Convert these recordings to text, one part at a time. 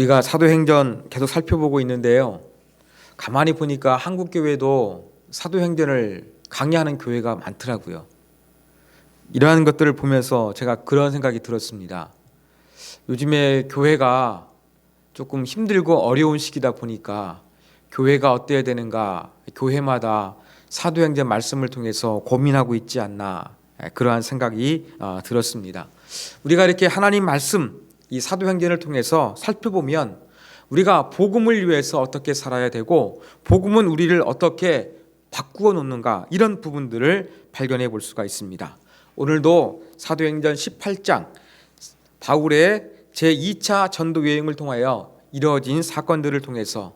우리가 사도행전 계속 살펴보고 있는데요. 가만히 보니까 한국 교회도 사도행전을 강의하는 교회가 많더라고요. 이러한 것들을 보면서 제가 그런 생각이 들었습니다. 요즘에 교회가 조금 힘들고 어려운 시기다 보니까 교회가 어때야 되는가, 교회마다 사도행전 말씀을 통해서 고민하고 있지 않나, 그러한 생각이 들었습니다. 우리가 이렇게 하나님 말씀, 이 사도행전을 통해서 살펴보면 우리가 복음을 위해서 어떻게 살아야 되고 복음은 우리를 어떻게 바꾸어 놓는가, 이런 부분들을 발견해 볼 수가 있습니다. 오늘도 사도행전 18장 바울의 제2차 전도 여행을 통하여 이루어진 사건들을 통해서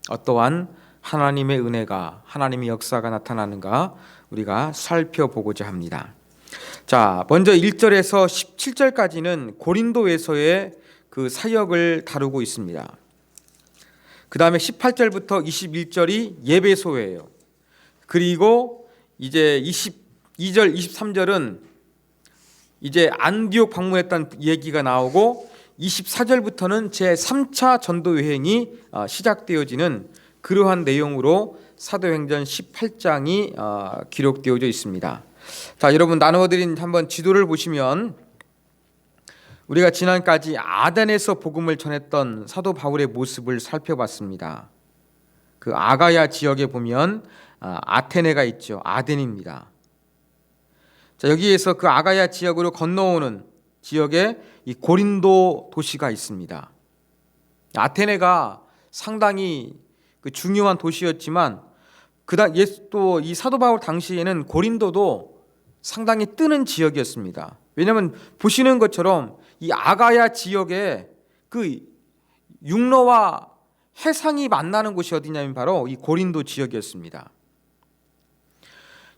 어떠한 하나님의 은혜가, 하나님의 역사가 나타나는가 우리가 살펴보고자 합니다. 자, 먼저 1절에서 17절까지는 고린도에서의 그 사역을 다루고 있습니다. 그 다음에 18절부터 21절이 예배소예요. 그리고 이제 22절, 23절은 이제 안디옥 방문했다는 얘기가 나오고 24절부터는 제3차 전도 여행이 시작되어지는 그러한 내용으로 사도행전 18장이 기록되어져 있습니다. 자, 여러분 나누어드린 한번 지도를 보시면 우리가 지난까지 아덴에서 복음을 전했던 사도 바울의 모습을 살펴봤습니다. 그 아가야 지역에 보면 아테네가 있죠. 아덴입니다. 자, 여기에서 그 아가야 지역으로 건너오는 지역에 이 고린도 도시가 있습니다. 아테네가 상당히 그 중요한 도시였지만 또 이 사도 바울 당시에는 고린도도 상당히 뜨는 지역이었습니다. 왜냐하면 보시는 것처럼 이 아가야 지역에 그 육로와 해상이 만나는 곳이 어디냐면 바로 이 고린도 지역이었습니다.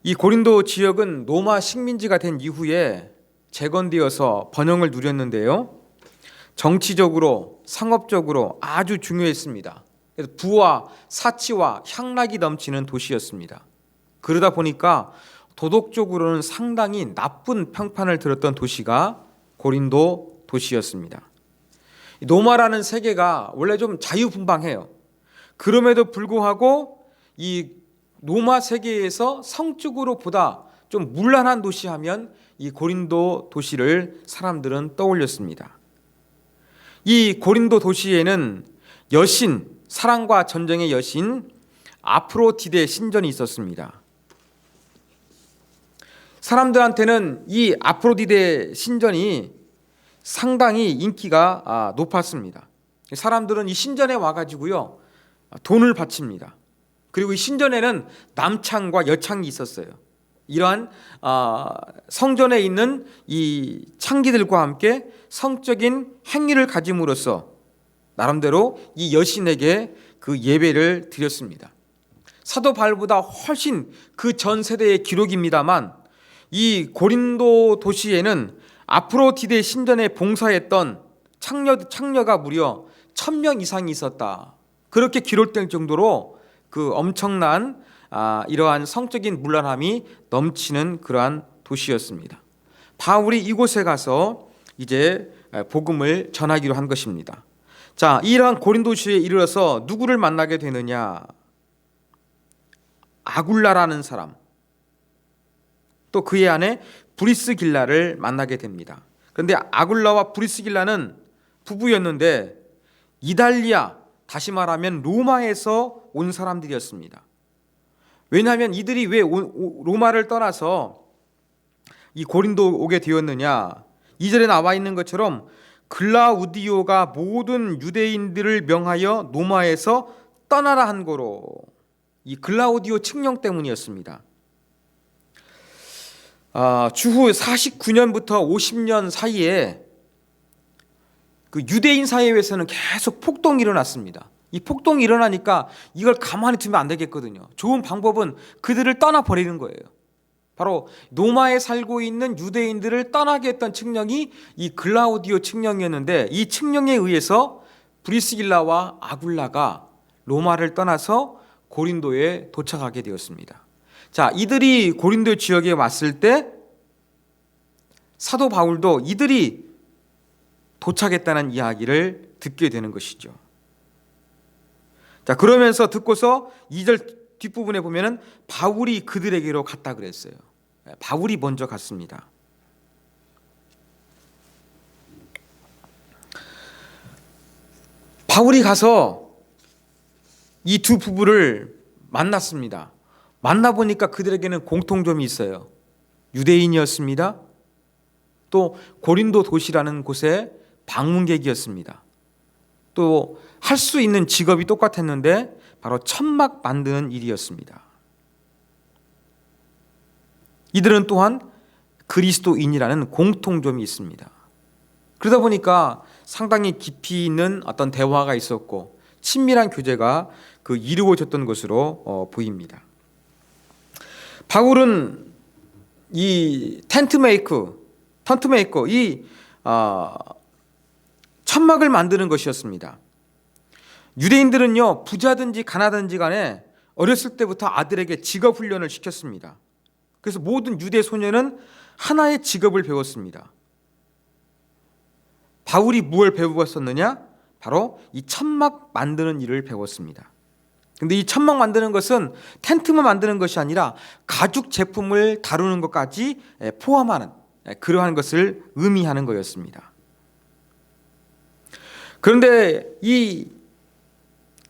이 고린도 지역은 로마 식민지가 된 이후에 재건되어서 번영을 누렸는데요. 정치적으로, 상업적으로 아주 중요했습니다. 그래서 부와 사치와 향락이 넘치는 도시였습니다. 그러다 보니까 도덕적으로는 상당히 나쁜 평판을 들었던 도시가 고린도 도시였습니다. 로마라는 세계가 원래 좀 자유분방해요. 그럼에도 불구하고 이 로마 세계에서 성적으로 보다 좀 문란한 도시 하면 이 고린도 도시를 사람들은 떠올렸습니다. 이 고린도 도시에는 여신, 사랑과 전쟁의 여신 아프로디데 신전이 있었습니다. 사람들한테는 이 아프로디데 신전이 상당히 인기가 높았습니다. 사람들은 이 신전에 와가지고요 돈을 바칩니다. 그리고 이 신전에는 남창과 여창이 있었어요. 이러한 성전에 있는 이 창기들과 함께 성적인 행위를 가짐으로써 나름대로 이 여신에게 그 예배를 드렸습니다. 사도 바울보다 훨씬 그 전 세대의 기록입니다만 이 고린도 도시에는 아프로디데 신전에 봉사했던 창녀가 무려 1000명 이상이 있었다. 그렇게 기록될 정도로 그 엄청난 이러한 성적인 문란함이 넘치는 그러한 도시였습니다. 바울이 이곳에 가서 이제 복음을 전하기로 한 것입니다. 자, 이러한 고린도시에 이르러서 누구를 만나게 되느냐? 아굴라라는 사람, 또 그의 아내 브리스길라를 만나게 됩니다. 그런데 아굴라와 브리스길라는 부부였는데 이달리아, 다시 말하면 로마에서 온 사람들이었습니다. 왜냐하면 이들이 왜 로마를 떠나서 이 고린도 오게 되었느냐? 2절에 나와 있는 것처럼 글라우디오가 모든 유대인들을 명하여 로마에서 떠나라 한 거로, 이 글라우디오 칙령 때문이었습니다. 주후 49년부터 50년 사이에 그 유대인 사회에서는 계속 폭동이 일어났습니다. 이 폭동이 일어나니까 이걸 가만히 두면 안 되겠거든요. 좋은 방법은 그들을 떠나버리는 거예요. 바로 로마에 살고 있는 유대인들을 떠나게 했던 칙령이 이 글라우디오 칙령이었는데, 이 칙령에 의해서 브리스길라와 아굴라가 로마를 떠나서 고린도에 도착하게 되었습니다. 자, 이들이 고린도 지역에 왔을 때 사도 바울도 이들이 도착했다는 이야기를 듣게 되는 것이죠. 자, 그러면서 듣고서 2절 뒷부분에 보면은 바울이 그들에게로 갔다 그랬어요. 바울이 먼저 갔습니다. 바울이 가서 이 두 부부를 만났습니다. 만나보니까 그들에게는 공통점이 있어요. 유대인이었습니다. 또 고린도 도시라는 곳에 방문객이었습니다. 또 할 수 있는 직업이 똑같았는데 바로 천막 만드는 일이었습니다. 이들은 또한 그리스도인이라는 공통점이 있습니다. 그러다 보니까 상당히 깊이 있는 어떤 대화가 있었고 친밀한 교제가 이루어졌던 것으로 보입니다. 바울은 이 텐트 메이커, 이 천막을 만드는 것이었습니다. 유대인들은요, 부자든지 가난하든지 간에 어렸을 때부터 아들에게 직업 훈련을 시켰습니다. 그래서 모든 유대 소녀는 하나의 직업을 배웠습니다. 바울이 무엇을 배웠었느냐? 바로 이 천막 만드는 일을 배웠습니다. 근데 이 천막 만드는 것은 텐트만 만드는 것이 아니라 가죽 제품을 다루는 것까지 포함하는 그러한 것을 의미하는 거였습니다. 그런데 이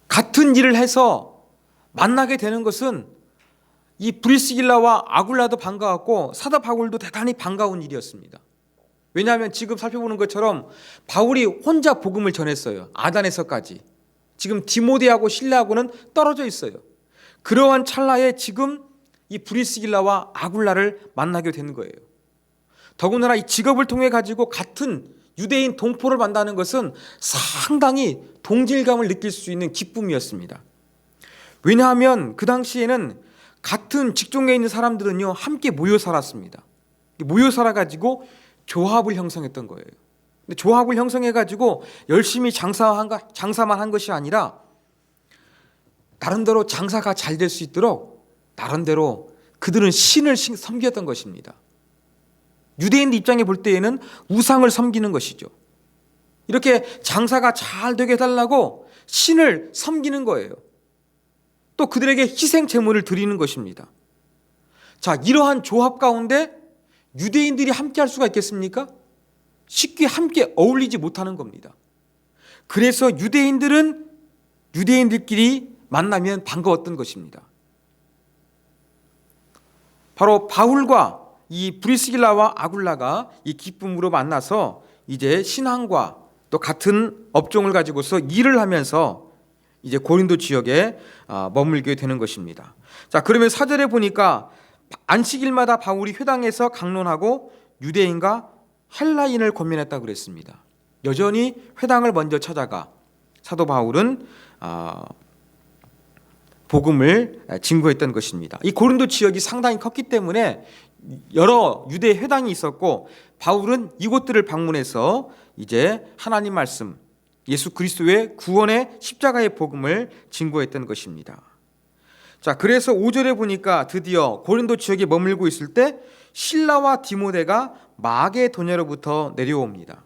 같은 일을 해서 만나게 되는 것은 이 브리스길라와 아굴라도 반가웠고 사도 바울도 대단히 반가운 일이었습니다. 왜냐하면 지금 살펴보는 것처럼 바울이 혼자 복음을 전했어요. 아단에서까지. 지금 디모데하고 실라하고는 떨어져 있어요. 그러한 찰나에 지금 이 브리스길라와 아굴라를 만나게 되는 거예요. 더군다나 이 직업을 통해 가지고 같은 유대인 동포를 만나는 것은 상당히 동질감을 느낄 수 있는 기쁨이었습니다. 왜냐하면 그 당시에는 같은 직종에 있는 사람들은요, 함께 모여 살았습니다. 모여 살아가지고 조합을 형성했던 거예요. 근데 조합을 형성해가지고 열심히 장사만 한 것이 아니라 나름대로 장사가 잘 될 수 있도록 나름대로 그들은 신을 섬겼던 것입니다. 유대인들 입장에 볼 때에는 우상을 섬기는 것이죠. 이렇게 장사가 잘 되게 해달라고 신을 섬기는 거예요. 또 그들에게 희생 제물을 드리는 것입니다. 자, 이러한 조합 가운데 유대인들이 함께 할 수가 있겠습니까? 쉽게 함께 어울리지 못하는 겁니다. 그래서 유대인들은 유대인들끼리 만나면 반가웠던 것입니다. 바로 바울과 이 브리스길라와 아굴라가 이 기쁨으로 만나서 이제 신앙과 또 같은 업종을 가지고서 일을 하면서 이제 고린도 지역에 머물게 되는 것입니다. 자, 그러면 4절에 보니까 안식일마다 바울이 회당에서 강론하고 유대인과 헬라인을 권면했다고 그랬습니다. 여전히 회당을 먼저 찾아가 사도 바울은 복음을 증거했던 것입니다. 이 고린도 지역이 상당히 컸기 때문에 여러 유대 회당이 있었고 바울은 이곳들을 방문해서 이제 하나님 말씀, 예수 그리스도의 구원의 십자가의 복음을 증거했던 것입니다. 자, 그래서 5절에 보니까 드디어 고린도 지역에 머물고 있을 때 실라와 디모데가 마게도냐로부터 내려옵니다.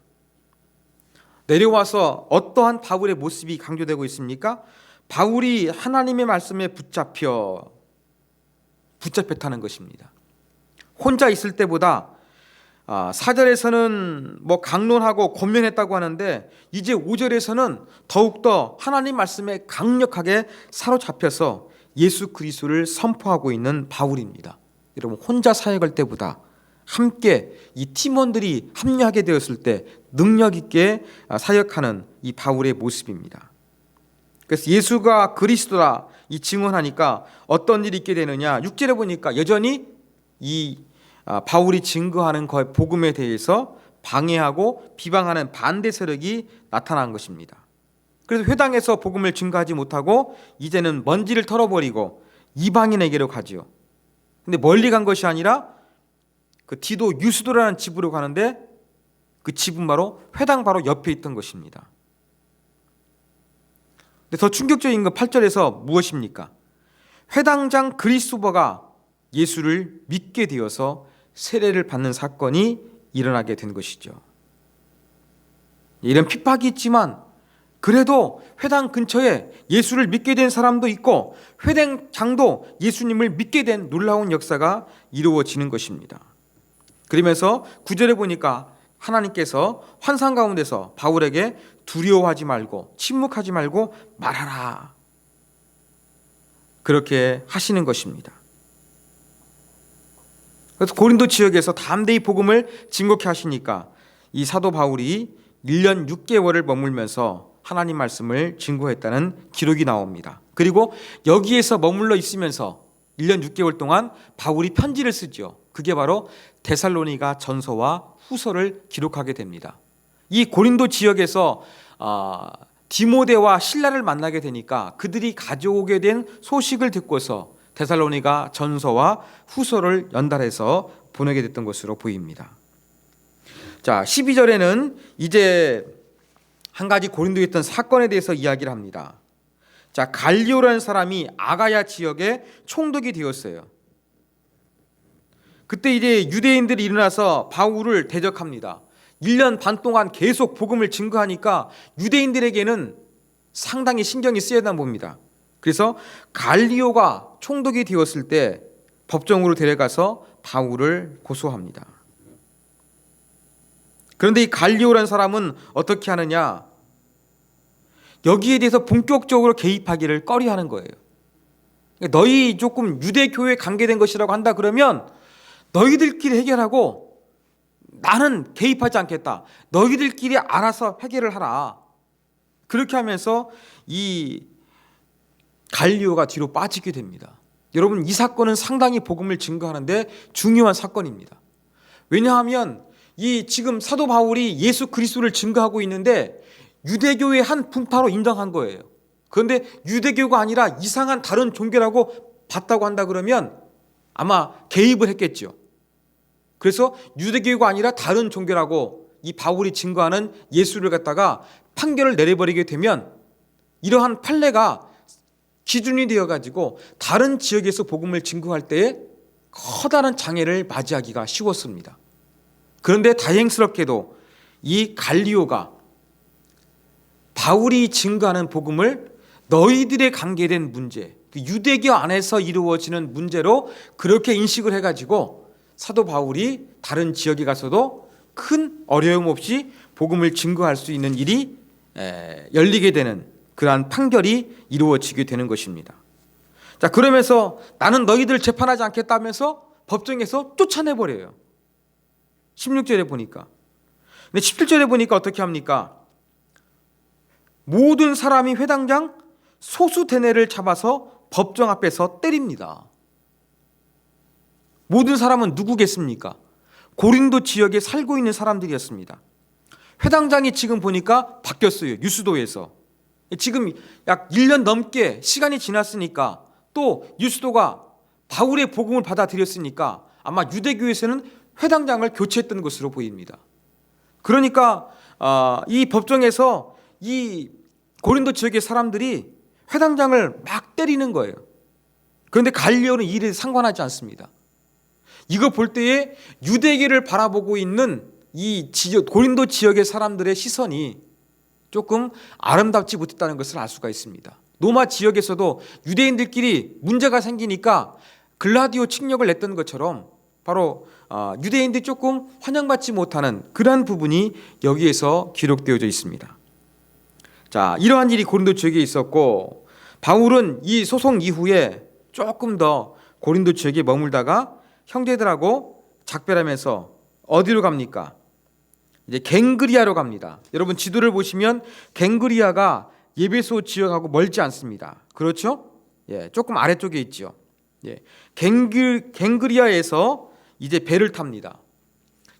내려와서 어떠한 바울의 모습이 강조되고 있습니까? 바울이 하나님의 말씀에 붙잡혔다는 것입니다. 혼자 있을 때보다 4절에서는 뭐 강론하고 권면했다고 하는데 이제 5절에서는 더욱더 하나님 말씀에 강력하게 사로잡혀서 예수 그리스도를 선포하고 있는 바울입니다. 여러분, 혼자 사역할 때보다 함께 이 팀원들이 합류하게 되었을 때 능력 있게 사역하는 이 바울의 모습입니다. 그래서 예수가 그리스도라 이 증언하니까 어떤 일이 있게 되느냐, 6절에 보니까 여전히 이 바울이 증거하는 그 복음에 대해서 방해하고 비방하는 반대 세력이 나타난 것입니다. 그래서 회당에서 복음을 증거하지 못하고 이제는 먼지를 털어버리고 이방인에게로 가지요. 근데 멀리 간 것이 아니라 그 디도 유스도라는 집으로 가는데 그 집은 바로 회당 바로 옆에 있던 것입니다. 근데 더 충격적인 건 8절에서 무엇입니까? 회당장 그리스도버가 예수를 믿게 되어서 세례를 받는 사건이 일어나게 된 것이죠. 이런 핍박이 있지만 그래도 회당 근처에 예수를 믿게 된 사람도 있고 회당장도 예수님을 믿게 된 놀라운 역사가 이루어지는 것입니다. 그러면서 9절에 보니까 하나님께서 환상 가운데서 바울에게 두려워하지 말고 침묵하지 말고 말하라, 그렇게 하시는 것입니다. 그래서 고린도 지역에서 담대히 복음을 증거케 하시니까 이 사도 바울이 1년 6개월을 머물면서 하나님 말씀을 증거했다는 기록이 나옵니다. 그리고 여기에서 머물러 있으면서 1년 6개월 동안 바울이 편지를 쓰죠. 그게 바로 데살로니가 전서와 후서를 기록하게 됩니다. 이 고린도 지역에서 디모데와 실라를 만나게 되니까 그들이 가져오게 된 소식을 듣고서 데살로니가 전서와 후서를 연달해서 보내게 됐던 것으로 보입니다. 자, 12절에는 이제 한 가지 고린도에 있던 사건에 대해서 이야기를 합니다. 자, 갈리오라는 사람이 아가야 지역에 총독이 되었어요. 그때 이제 유대인들이 일어나서 바울을 대적합니다. 1년 반 동안 계속 복음을 증거하니까 유대인들에게는 상당히 신경이 쓰였나 봅니다. 그래서 갈리오가 총독이 되었을 때 법정으로 데려가서 바울을 고소합니다. 그런데 이 갈리오라는 사람은 어떻게 하느냐? 여기에 대해서 본격적으로 개입하기를 꺼려하는 거예요. 너희 조금 유대교회에 관계된 것이라고 한다 그러면 너희들끼리 해결하고 나는 개입하지 않겠다. 너희들끼리 알아서 해결을 하라. 그렇게 하면서 이 갈리오가 뒤로 빠지게 됩니다. 여러분, 이 사건은 상당히 복음을 증거하는데 중요한 사건입니다. 왜냐하면 이 지금 사도 바울이 예수 그리스도를 증거하고 있는데 유대교의 한 분파로 인정한 거예요. 그런데 유대교가 아니라 이상한 다른 종교라고 봤다고 한다 그러면 아마 개입을 했겠죠. 그래서 유대교가 아니라 다른 종교라고 이 바울이 증거하는 예수를 갖다가 판결을 내려버리게 되면 이러한 판례가 기준이 되어가지고 다른 지역에서 복음을 증거할 때에 커다란 장애를 맞이하기가 쉬웠습니다. 그런데 다행스럽게도 이 갈리오가 바울이 증거하는 복음을 너희들의 관계된 문제, 유대교 안에서 이루어지는 문제로 그렇게 인식을 해가지고 사도 바울이 다른 지역에 가서도 큰 어려움 없이 복음을 증거할 수 있는 일이 열리게 되는 그러한 판결이 이루어지게 되는 것입니다. 자, 그러면서 나는 너희들 재판하지 않겠다면서 법정에서 쫓아내버려요. 16절에 보니까. 근데 17절에 보니까 어떻게 합니까? 모든 사람이 회당장 소수대내를 잡아서 법정 앞에서 때립니다. 모든 사람은 누구겠습니까? 고린도 지역에 살고 있는 사람들이었습니다. 회당장이 지금 보니까 바뀌었어요. 유스도에서. 지금 약 1년 넘게 시간이 지났으니까 또 유스도가 바울의 복음을 받아들였으니까 아마 유대교에서는 회당장을 교체했던 것으로 보입니다. 그러니까 이 법정에서 이 고린도 지역의 사람들이 회당장을 막 때리는 거예요. 그런데 갈리오는 이 일에 상관하지 않습니다. 이거 볼 때에 유대계를 바라보고 있는 이 고린도 지역의 사람들의 시선이 조금 아름답지 못했다는 것을 알 수가 있습니다. 로마 지역에서도 유대인들끼리 문제가 생기니까 글라디오 칙령을 냈던 것처럼 바로 유대인들이 조금 환영받지 못하는 그러한 부분이 여기에서 기록되어져 있습니다. 자, 이러한 일이 고린도 지역에 있었고 바울은 이 소송 이후에 조금 더 고린도 지역에 머물다가 형제들하고 작별하면서 어디로 갑니까? 이제 갱그리아로 갑니다. 여러분 지도를 보시면 갱그리아가 예베소 지역하고 멀지 않습니다. 그렇죠? 예, 조금 아래쪽에 있죠. 예, 갱그리아에서 이제 배를 탑니다.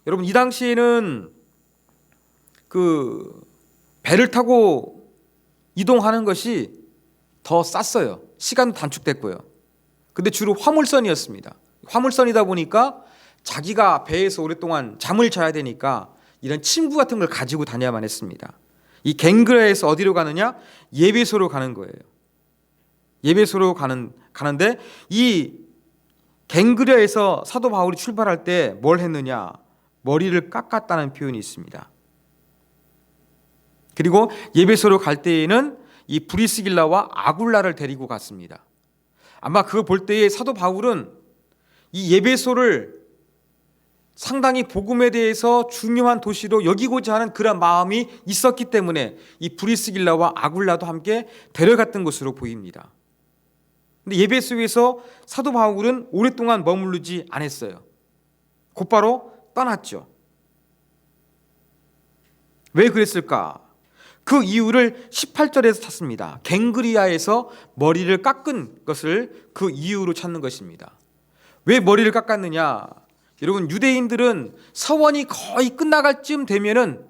여러분 이 당시에는 그 배를 타고 이동하는 것이 더 쌌어요. 시간도 단축됐고요. 근데 주로 화물선이었습니다. 화물선이다 보니까 자기가 배에서 오랫동안 잠을 자야 되니까 이런 침구 같은 걸 가지고 다녀야만 했습니다. 이 갱그리아에서 어디로 가느냐? 예베소로 가는 거예요. 예베소로 가는데 이 갱그리아에서 사도 바울이 출발할 때 뭘 했느냐? 머리를 깎았다는 표현이 있습니다. 그리고 예배소로 갈 때에는 이 브리스길라와 아굴라를 데리고 갔습니다. 아마 그거 볼 때에 사도 바울은 이 예배소를 상당히 복음에 대해서 중요한 도시로 여기고자 하는 그런 마음이 있었기 때문에 이 브리스길라와 아굴라도 함께 데려갔던 것으로 보입니다. 근데 예배소에서 사도 바울은 오랫동안 머무르지 않았어요. 곧바로 떠났죠. 왜 그랬을까? 그 이유를 18절에서 찾습니다. 갱그리아에서 머리를 깎은 것을 그 이유로 찾는 것입니다. 왜 머리를 깎았느냐? 여러분, 유대인들은 서원이 거의 끝나갈 쯤 되면은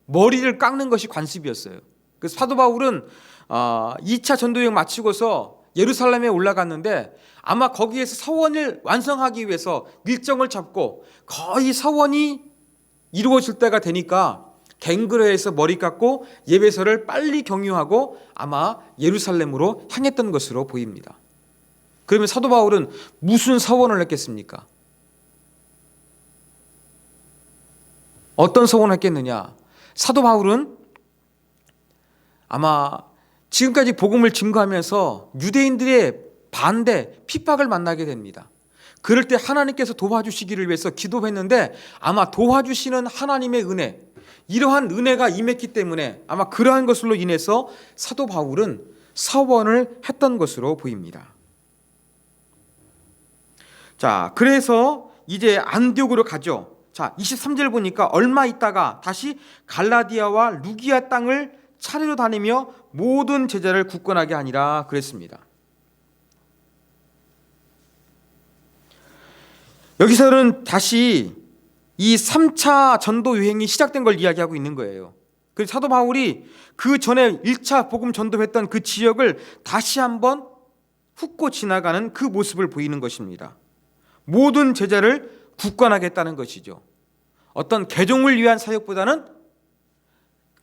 머리를 깎는 것이 관습이었어요. 그래서 사도 바울은 2차 전도여행 마치고서 예루살렘에 올라갔는데 아마 거기에서 서원을 완성하기 위해서 일정을 잡고 거의 서원이 이루어질 때가 되니까 갱그레에서 머리 깎고 예배소를 빨리 경유하고 아마 예루살렘으로 향했던 것으로 보입니다. 그러면 사도 바울은 무슨 서원을 했겠습니까? 어떤 서원을 했겠느냐? 사도 바울은 아마 지금까지 복음을 증거하면서 유대인들의 반대, 핍박을 만나게 됩니다. 그럴 때 하나님께서 도와주시기를 위해서 기도했는데 아마 도와주시는 하나님의 은혜, 이러한 은혜가 임했기 때문에 아마 그러한 것으로 인해서 사도 바울은 서원을 했던 것으로 보입니다. 자, 그래서 이제 안디옥으로 가죠. 자, 23절 보니까 얼마 있다가 다시 갈라디아와 루기아 땅을 차례로 다니며 모든 제자를 굳건하게 하니라 그랬습니다. 여기서는 다시 이 3차 전도 여행이 시작된 걸 이야기하고 있는 거예요. 그래서 사도 바울이 그 전에 1차 복음 전도했던 그 지역을 다시 한번 훑고 지나가는 그 모습을 보이는 것입니다. 모든 제자를 굳건하게 했다는 것이죠. 어떤 개종을 위한 사역보다는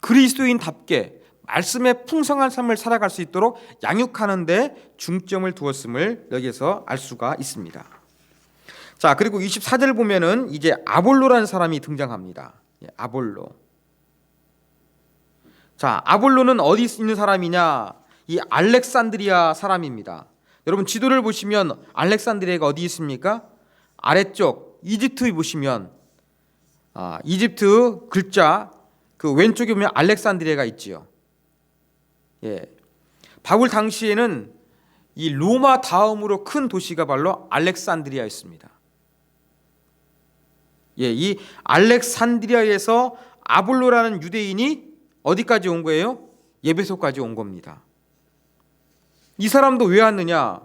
그리스도인답게 말씀의 풍성한 삶을 살아갈 수 있도록 양육하는 데 중점을 두었음을 여기서 알 수가 있습니다. 자, 그리고 24절 보면은 이제 아볼로라는 사람이 등장합니다. 아볼로. 자, 아볼로는 어디 있는 사람이냐? 이 알렉산드리아 사람입니다. 여러분 지도를 보시면 알렉산드리아가 어디 있습니까? 아래쪽 이집트 보시면 이집트 글자 그 왼쪽에 보면 알렉산드리아가 있지요. 예. 바울 당시에는 이 로마 다음으로 큰 도시가 바로 알렉산드리아였습니다. 예, 이 알렉산드리아에서 아볼로라는 유대인이 어디까지 온 거예요? 예배소까지 온 겁니다. 이 사람도 왜 왔느냐?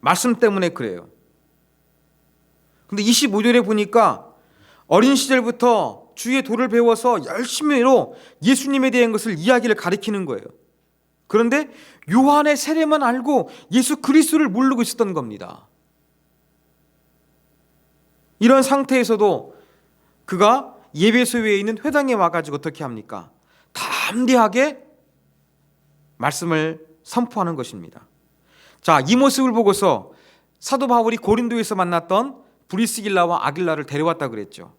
말씀 때문에 그래요. 근데 25절에 보니까 어린 시절부터 주의 도를 배워서 열심히로 예수님에 대한 것을 이야기를 가리키는 거예요. 그런데 요한의 세례만 알고 예수 그리스도를 모르고 있었던 겁니다. 이런 상태에서도 그가 예배소에 있는 회당에 와가지고 어떻게 합니까? 담대하게 말씀을 선포하는 것입니다. 자, 이 모습을 보고서 사도 바울이 고린도에서 만났던 브리스길라와 아길라를 데려왔다 그랬죠.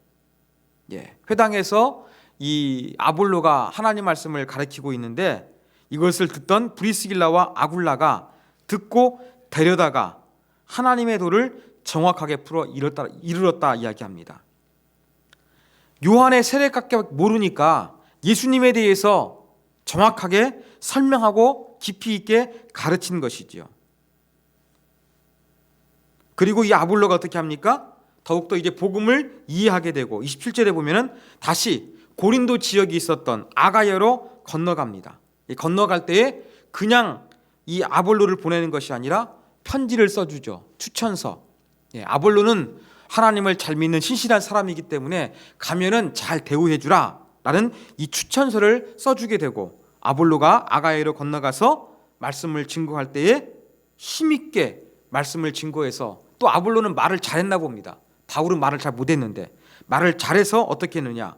예, 회당에서 이 아볼로가 하나님 말씀을 가르치고 있는데 이것을 듣던 브리스길라와 아굴라가 듣고 데려다가 하나님의 도를 정확하게 풀어 이르렀다 이야기합니다. 요한의 세례밖에 모르니까 예수님에 대해서 정확하게 설명하고 깊이 있게 가르치는 것이지요. 그리고 이 아볼로가 어떻게 합니까? 더욱더 이제 복음을 이해하게 되고 27절에 보면은 다시 고린도 지역이 있었던 아가야로 건너갑니다. 건너갈 때에 그냥 이 아볼로를 보내는 것이 아니라 편지를 써주죠. 추천서. 아볼로는 하나님을 잘 믿는 신실한 사람이기 때문에 가면은 잘 대우해주라 라는 이 추천서를 써주게 되고 아볼로가 아가야로 건너가서 말씀을 증거할 때에 힘있게 말씀을 증거해서 또 아볼로는 말을 잘했나 봅니다. 바울은 말을 잘 못했는데 말을 잘해서 어떻게 했느냐?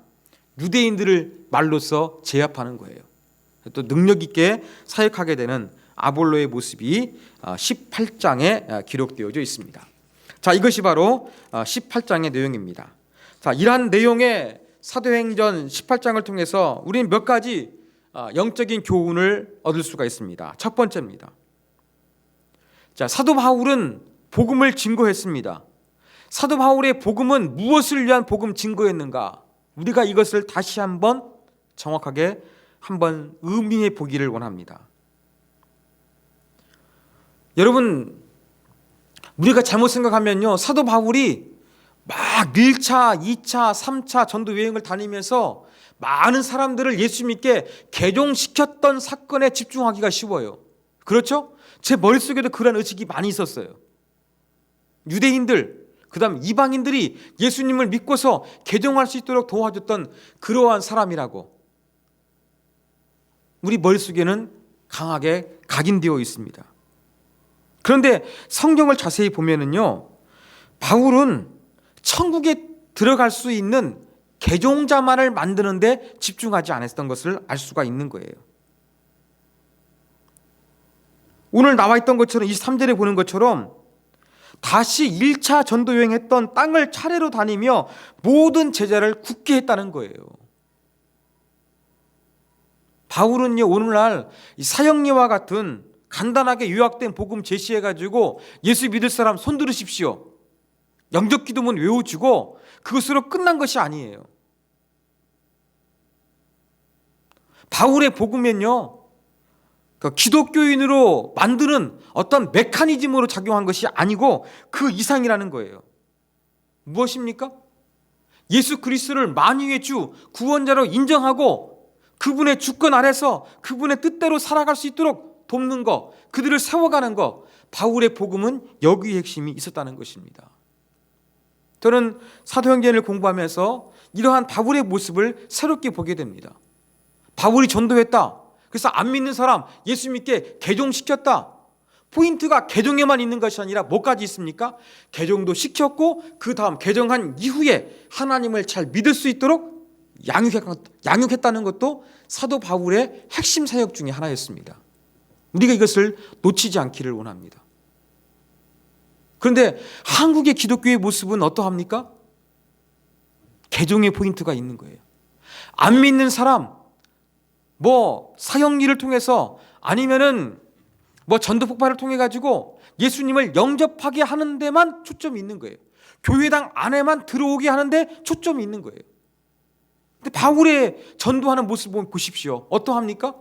유대인들을 말로써 제압하는 거예요. 또 능력 있게 사역하게 되는 아볼로의 모습이 18장에 기록되어져 있습니다. 자, 이것이 바로 18장의 내용입니다. 자, 이러한 내용의 사도행전 18장을 통해서 우리는 몇 가지 영적인 교훈을 얻을 수가 있습니다. 첫 번째입니다. 자, 사도 바울은 복음을 증거했습니다. 사도 바울의 복음은 무엇을 위한 복음 증거였는가? 우리가 이것을 다시 한번 정확하게 한번 의미해 보기를 원합니다. 여러분, 우리가 잘못 생각하면요, 사도 바울이 막 1차, 2차, 3차 전도 여행을 다니면서 많은 사람들을 예수 믿게 개종시켰던 사건에 집중하기가 쉬워요. 그렇죠? 제 머릿속에도 그런 의식이 많이 있었어요. 유대인들, 그 다음 이방인들이 예수님을 믿고서 개종할 수 있도록 도와줬던 그러한 사람이라고 우리 머릿속에는 강하게 각인되어 있습니다. 그런데 성경을 자세히 보면은요, 바울은 천국에 들어갈 수 있는 개종자만을 만드는 데 집중하지 않았던 것을 알 수가 있는 거예요. 오늘 나와 있던 것처럼 23절에 보는 것처럼 다시 1차 전도 여행했던 땅을 차례로 다니며 모든 제자를 굳게 했다는 거예요. 바울은요, 오늘날 사형리와 같은 간단하게 요약된 복음 제시해가지고 예수 믿을 사람 손 들으십시오, 영접 기도문 외워주고 그것으로 끝난 것이 아니에요. 바울의 복음은요, 기독교인으로 만드는 어떤 메커니즘으로 작용한 것이 아니고 그 이상이라는 거예요. 무엇입니까? 예수 그리스도를 만유의 주, 구원자로 인정하고 그분의 주권 아래서 그분의 뜻대로 살아갈 수 있도록 돕는 것, 그들을 세워가는 것, 바울의 복음은 여기에 핵심이 있었다는 것입니다. 저는 사도행전을 공부하면서 이러한 바울의 모습을 새롭게 보게 됩니다. 바울이 전도했다, 그래서 안 믿는 사람 예수 믿게 개종시켰다. 포인트가 개종에만 있는 것이 아니라 뭐까지 있습니까? 개종도 시켰고 그 다음 개종한 이후에 하나님을 잘 믿을 수 있도록 양육했다는 것도 사도 바울의 핵심 사역 중에 하나였습니다. 우리가 이것을 놓치지 않기를 원합니다. 그런데 한국의 기독교의 모습은 어떠합니까? 개종의 포인트가 있는 거예요. 안 믿는 사람, 사형리를 통해서 아니면은 전도 폭발을 통해 가지고 예수님을 영접하게 하는 데만 초점이 있는 거예요. 교회당 안에만 들어오게 하는데 초점이 있는 거예요. 근데 바울의 전도하는 모습 보십시오. 어떠합니까?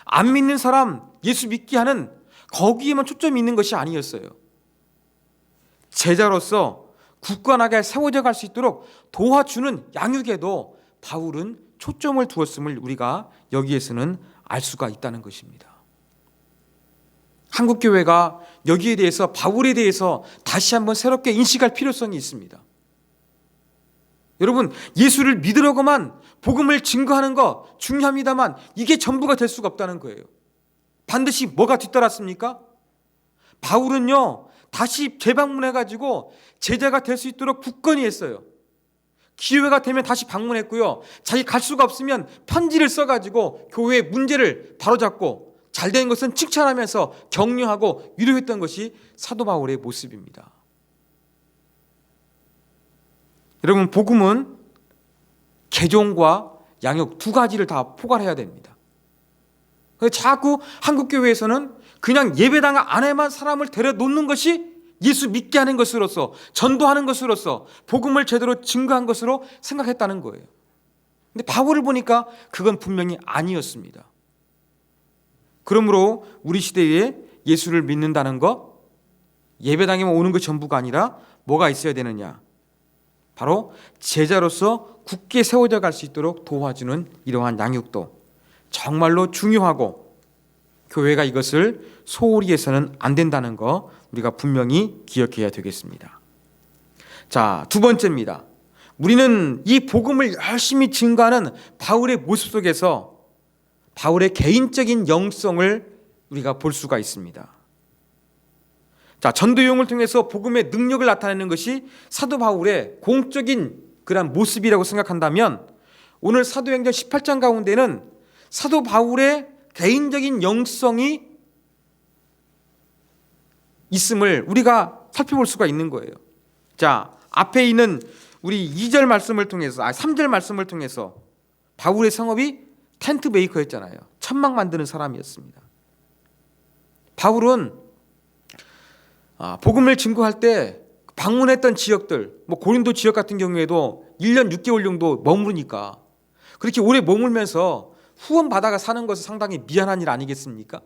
안 믿는 사람 예수 믿게 하는 거기에만 초점이 있는 것이 아니었어요. 제자로서 굳건하게 세워져 갈 수 있도록 도와주는 양육에도 바울은 초점을 두었음을 우리가 여기에서는 알 수가 있다는 것입니다. 한국교회가 여기에 대해서, 바울에 대해서 다시 한번 새롭게 인식할 필요성이 있습니다. 여러분, 예수를 믿으려고만 복음을 증거하는 거 중요합니다만 이게 전부가 될 수가 없다는 거예요. 반드시 뭐가 뒤따랐습니까? 바울은요, 다시 재방문해가지고 제자가 될 수 있도록 굳건히 했어요. 기회가 되면 다시 방문했고요, 자기 갈 수가 없으면 편지를 써가지고 교회의 문제를 바로잡고 잘된 것은 칭찬하면서 격려하고 위로했던 것이 사도 바울의 모습입니다. 여러분, 복음은 개종과 양육 두 가지를 다 포괄해야 됩니다. 자꾸 한국교회에서는 그냥 예배당 안에만 사람을 데려놓는 것이 예수 믿게 하는 것으로서, 전도하는 것으로서, 복음을 제대로 증거한 것으로 생각했다는 거예요. 근데 바울을 보니까 그건 분명히 아니었습니다. 그러므로 우리 시대에 예수를 믿는다는 것, 예배당에만 오는 것 전부가 아니라 뭐가 있어야 되느냐? 바로 제자로서 굳게 세워져 갈 수 있도록 도와주는 이러한 양육도 정말로 중요하고, 교회가 이것을 소홀히 해서는 안 된다는 거 우리가 분명히 기억해야 되겠습니다. 자, 두 번째입니다. 우리는 이 복음을 열심히 증거하는 바울의 모습 속에서 바울의 개인적인 영성을 우리가 볼 수가 있습니다. 자, 전도용을 통해서 복음의 능력을 나타내는 것이 사도 바울의 공적인 그런 모습이라고 생각한다면, 오늘 사도행전 18장 가운데는 사도 바울의 개인적인 영성이 있음을 우리가 살펴볼 수가 있는 거예요. 자, 앞에 있는 우리 2절 말씀을 통해서 3절 말씀을 통해서 바울의 성업이 텐트 메이커였잖아요. 천막 만드는 사람이었습니다. 바울은 복음을 증거할 때 방문했던 지역들, 고린도 지역 같은 경우에도 1년 6개월 정도 머무르니까 그렇게 오래 머물면서 후원 받아가 사는 것은 상당히 미안한 일 아니겠습니까?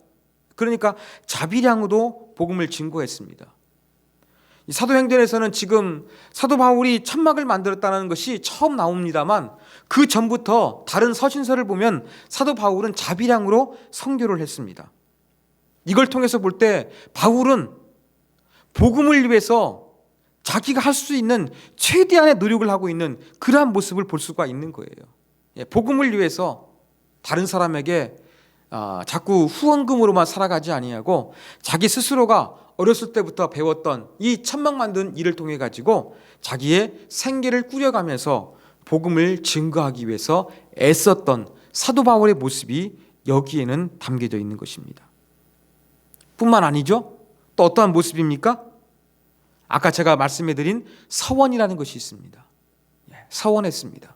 그러니까 자비량으로 복음을 증거했습니다. 사도행전에서는 지금 사도 바울이 천막을 만들었다는 것이 처음 나옵니다만 그 전부터 다른 서신서를 보면 사도 바울은 자비량으로 선교를 했습니다. 이걸 통해서 볼 때 바울은 복음을 위해서 자기가 할 수 있는 최대한의 노력을 하고 있는 그러한 모습을 볼 수가 있는 거예요. 복음을 위해서 다른 사람에게 자꾸 후원금으로만 살아가지 아니하고 자기 스스로가 어렸을 때부터 배웠던 이 천막 만드는 일을 통해 가지고 자기의 생계를 꾸려가면서 복음을 증거하기 위해서 애썼던 사도 바울의 모습이 여기에는 담겨져 있는 것입니다. 뿐만 아니죠. 또 어떠한 모습입니까? 아까 제가 말씀해드린 서원이라는 것이 있습니다. 서원했습니다.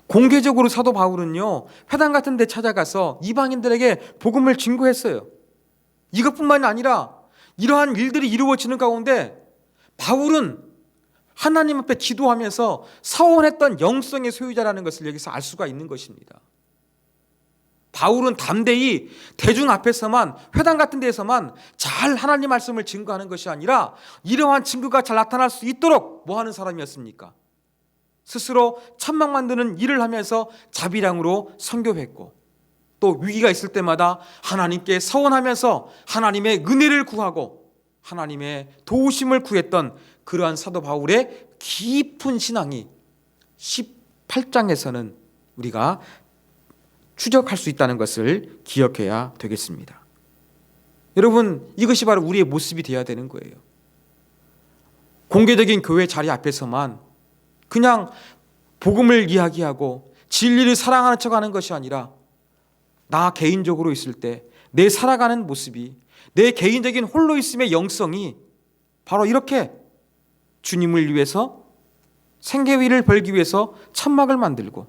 공개적으로 사도 바울은요, 회당 같은 데 찾아가서 이방인들에게 복음을 증거했어요. 이것뿐만이 아니라 이러한 일들이 이루어지는 가운데 바울은 하나님 앞에 기도하면서 서원했던 영성의 소유자라는 것을 여기서 알 수가 있는 것입니다. 바울은 담대히 대중 앞에서만, 회당 같은 데에서만 잘 하나님 말씀을 증거하는 것이 아니라 이러한 증거가 잘 나타날 수 있도록 뭐 하는 사람이었습니까? 스스로 천막 만드는 일을 하면서 자비량으로 선교했고, 또 위기가 있을 때마다 하나님께 서원하면서 하나님의 은혜를 구하고 하나님의 도우심을 구했던 그러한 사도 바울의 깊은 신앙이 18장에서는 우리가 추적할 수 있다는 것을 기억해야 되겠습니다. 여러분, 이것이 바로 우리의 모습이 되어야 되는 거예요. 공개적인 교회 자리 앞에서만 그냥 복음을 이야기하고 진리를 사랑하는 척하는 것이 아니라 나 개인적으로 있을 때 내 살아가는 모습이, 내 개인적인 홀로 있음의 영성이 바로 이렇게 주님을 위해서 생계위를 벌기 위해서 천막을 만들고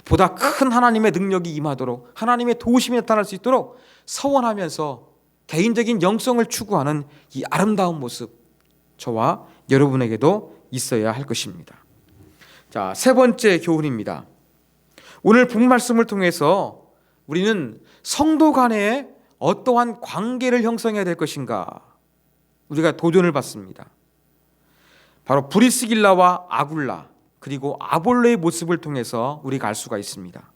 보다 큰 하나님의 능력이 임하도록, 하나님의 도우심이 나타날 수 있도록 서원하면서 개인적인 영성을 추구하는 이 아름다운 모습, 저와 여러분에게도 있어야 할 것입니다. 자, 세 번째 교훈입니다. 오늘 본 말씀을 통해서 우리는 성도 간에 어떠한 관계를 형성해야 될 것인가, 우리가 도전을 받습니다. 바로 브리스길라와 아굴라, 그리고 아볼로의 모습을 통해서 우리가 알 수가 있습니다.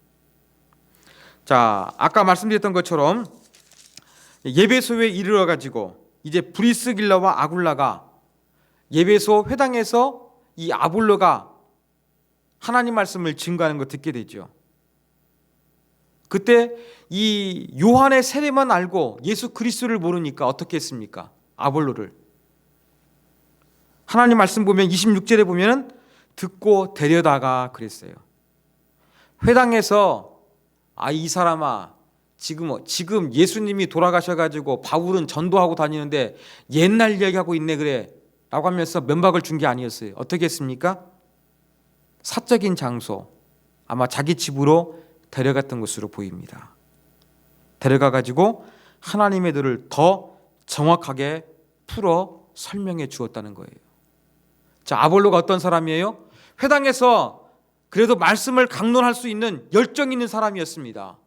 자, 아까 말씀드렸던 것처럼 예배소에 이르러 가지고 이제 브리스길라와 아굴라가 예배소 회당에서 이 아볼로가 하나님 말씀을 증거하는 거 듣게 되죠. 그때 이 요한의 세례만 알고 예수 그리스도를 모르니까 어떻게 했습니까? 아볼로를. 하나님 말씀 보면 26절에 보면 듣고 데려다가 그랬어요. 회당에서 이 사람아, 지금 예수님이 돌아가셔가지고 바울은 전도하고 다니는데 옛날 이야기하고 있네 그래 라고 하면서 면박을 준 게 아니었어요. 어떻게 했습니까? 사적인 장소, 아마 자기 집으로 데려갔던 것으로 보입니다. 데려가가지고 하나님의 도를 더 정확하게 풀어 설명해 주었다는 거예요. 자, 아볼로가 어떤 사람이에요? 회당에서 그래도 말씀을 강론할 수 있는 열정 있는 사람이었습니다.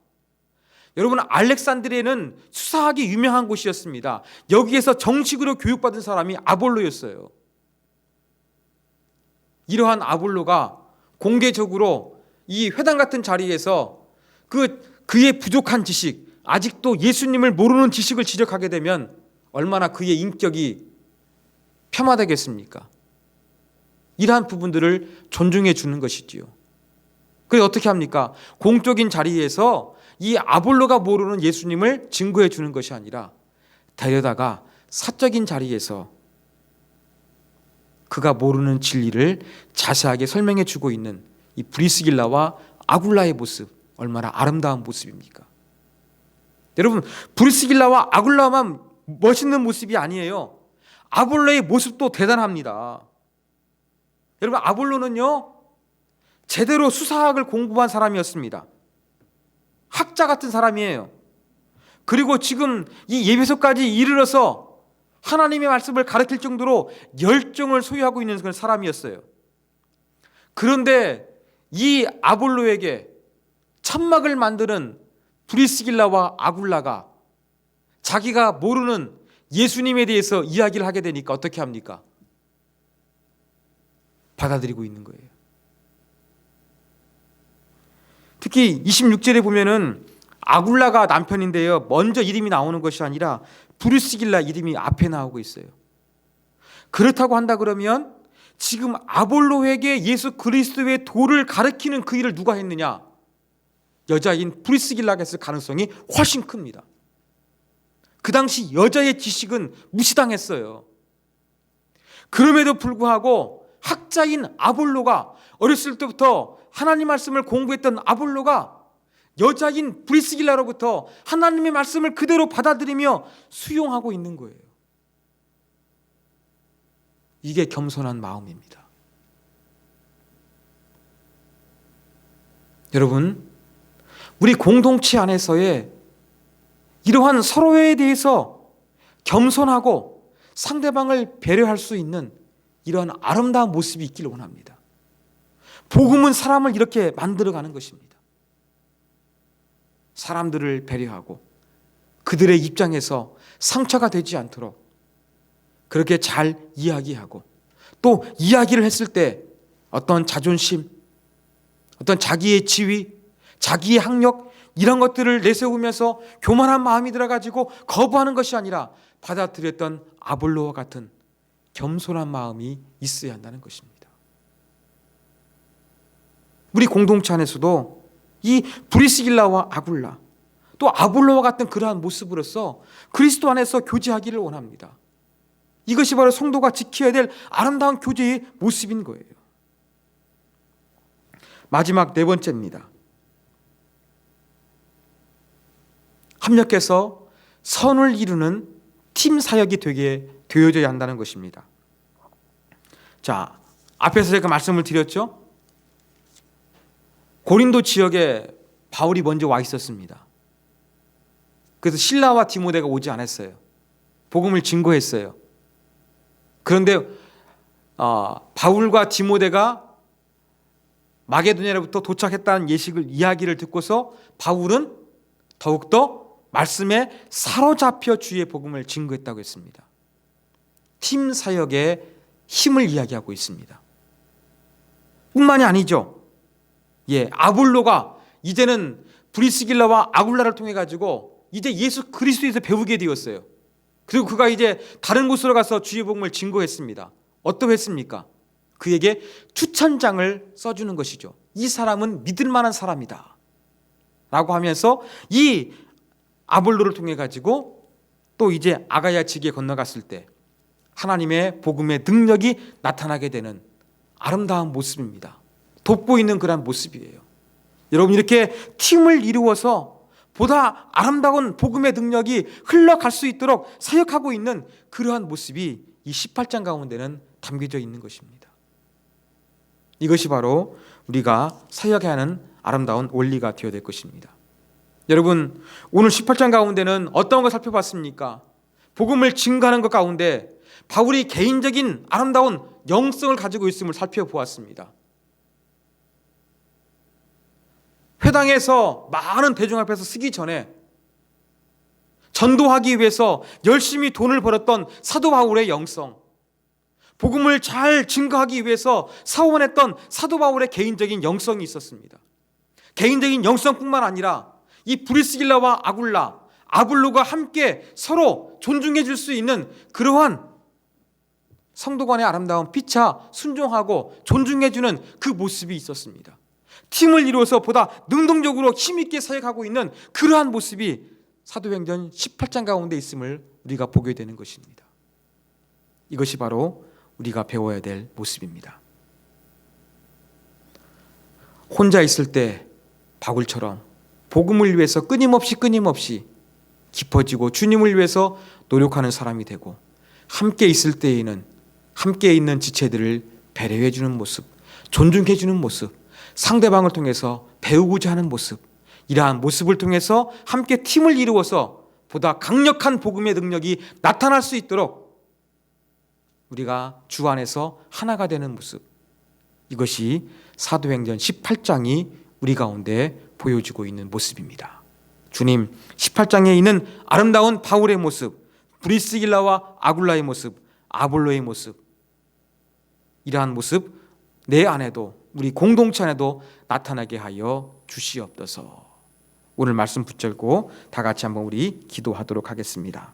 여러분, 알렉산드리아는 수사하기 유명한 곳이었습니다. 여기에서 정식으로 교육받은 사람이 아볼로였어요. 이러한 아볼로가 공개적으로 이 회당 같은 자리에서 그의 부족한 지식, 아직도 예수님을 모르는 지식을 지적하게 되면 얼마나 그의 인격이 폄하되겠습니까? 이러한 부분들을 존중해 주는 것이지요. 그래서 어떻게 합니까? 공적인 자리에서 이 아볼로가 모르는 예수님을 증거해 주는 것이 아니라 데려다가 사적인 자리에서 그가 모르는 진리를 자세하게 설명해 주고 있는 이 브리스길라와 아굴라의 모습, 얼마나 아름다운 모습입니까? 여러분, 브리스길라와 아굴라만 멋있는 모습이 아니에요. 아볼로의 모습도 대단합니다. 여러분, 아볼로는요 제대로 수사학을 공부한 사람이었습니다. 학자 같은 사람이에요. 그리고 지금 이 예배소까지 이르러서 하나님의 말씀을 가르칠 정도로 열정을 소유하고 있는 그런 사람이었어요. 그런데 이 아볼로에게 천막을 만드는 브리스길라와 아굴라가 자기가 모르는 예수님에 대해서 이야기를 하게 되니까 어떻게 합니까? 받아들이고 있는 거예요. 특히 26절에 보면은 아굴라가 남편인데요, 먼저 이름이 나오는 것이 아니라 브리스길라 이름이 앞에 나오고 있어요. 그렇다고 한다 그러면 지금 아볼로에게 예수 그리스도의 도를 가르치는 그 일을 누가 했느냐? 여자인 브리스길라가 했을 가능성이 훨씬 큽니다. 그 당시 여자의 지식은 무시당했어요. 그럼에도 불구하고 학자인 아볼로가, 어렸을 때부터 하나님 말씀을 공부했던 아볼로가 여자인 브리스길라로부터 하나님의 말씀을 그대로 받아들이며 수용하고 있는 거예요. 이게 겸손한 마음입니다. 여러분, 우리 공동체 안에서의 이러한 서로에 대해서 겸손하고 상대방을 배려할 수 있는 이러한 아름다운 모습이 있기를 원합니다. 복음은 사람을 이렇게 만들어가는 것입니다. 사람들을 배려하고 그들의 입장에서 상처가 되지 않도록 그렇게 잘 이야기하고, 또 이야기를 했을 때 어떤 자존심, 어떤 자기의 지위, 자기의 학력, 이런 것들을 내세우면서 교만한 마음이 들어가지고 거부하는 것이 아니라 받아들였던 아볼로와 같은 겸손한 마음이 있어야 한다는 것입니다. 우리 공동체 안에서도 이 브리스길라와 아굴라, 또 아볼로와 같은 그러한 모습으로서 그리스도 안에서 교제하기를 원합니다. 이것이 바로 성도가 지켜야 될 아름다운 교제의 모습인 거예요. 마지막 네 번째입니다. 협력해서 선을 이루는 팀 사역이 되어져야 한다는 것입니다. 자, 앞에서 제가 말씀을 드렸죠. 고린도 지역에 바울이 먼저 와 있었습니다. 그래서 실라와 디모데가 오지 않았어요. 복음을 증거했어요. 그런데 바울과 디모데가 마게도냐로부터 도착했다는 이야기를 듣고서 바울은 더욱더 말씀에 사로잡혀 주의 복음을 증거했다고 했습니다. 팀 사역의 힘을 이야기하고 있습니다. 뿐만이 아니죠. 아볼로가 이제는 브리스길라와 아굴라를 통해 가지고 이제 예수 그리스도에서 배우게 되었어요. 그리고 그가 이제 다른 곳으로 가서 주의 복음을 증거했습니다. 어떻게 했습니까? 그에게 추천장을 써주는 것이죠. 이 사람은 믿을 만한 사람이다 라고 하면서 이 아볼로를 통해 가지고 또 이제 아가야 지기에 건너갔을 때 하나님의 복음의 능력이 나타나게 되는 아름다운 모습입니다. 돋보이는 그런 모습이에요. 여러분, 이렇게 팀을 이루어서 보다 아름다운 복음의 능력이 흘러갈 수 있도록 사역하고 있는 그러한 모습이 이 18장 가운데는 담겨져 있는 것입니다. 이것이 바로 우리가 사역해야 하는 아름다운 원리가 되어야 될 것입니다. 여러분, 오늘 18장 가운데는 어떤 걸 살펴봤습니까? 복음을 증거하는 것 가운데 바울이 개인적인 아름다운 영성을 가지고 있음을 살펴보았습니다. 회당에서 많은 대중 앞에서 쓰기 전에 전도하기 위해서 열심히 돈을 벌었던 사도 바울의 영성, 복음을 잘 증거하기 위해서 사원했던 사도 바울의 개인적인 영성이 있었습니다. 개인적인 영성뿐만 아니라 이 브리스길라와 아굴라, 아볼로가 함께 서로 존중해 줄 수 있는 그러한 성도 간의 아름다운 피차 순종하고 존중해 주는 그 모습이 있었습니다. 팀을 이루어서 보다 능동적으로 힘있게 사역하고 있는 그러한 모습이 사도행전 18장 가운데 있음을 우리가 보게 되는 것입니다. 이것이 바로 우리가 배워야 될 모습입니다. 혼자 있을 때 바울처럼 복음을 위해서 끊임없이 깊어지고 주님을 위해서 노력하는 사람이 되고, 함께 있을 때에는 함께 있는 지체들을 배려해 주는 모습, 존중해 주는 모습, 상대방을 통해서 배우고자 하는 모습, 이러한 모습을 통해서 함께 팀을 이루어서 보다 강력한 복음의 능력이 나타날 수 있도록 우리가 주 안에서 하나가 되는 모습, 이것이 사도행전 18장이 우리 가운데 보여주고 있는 모습입니다. 주님, 18장에 있는 아름다운 바울의 모습, 브리스길라와 아굴라의 모습, 아볼로의 모습, 이러한 모습 내 안에도, 우리 공동체 안에도 나타나게 하여 주시옵소서. 오늘 말씀 붙들고 다 같이 한번 우리 기도하도록 하겠습니다.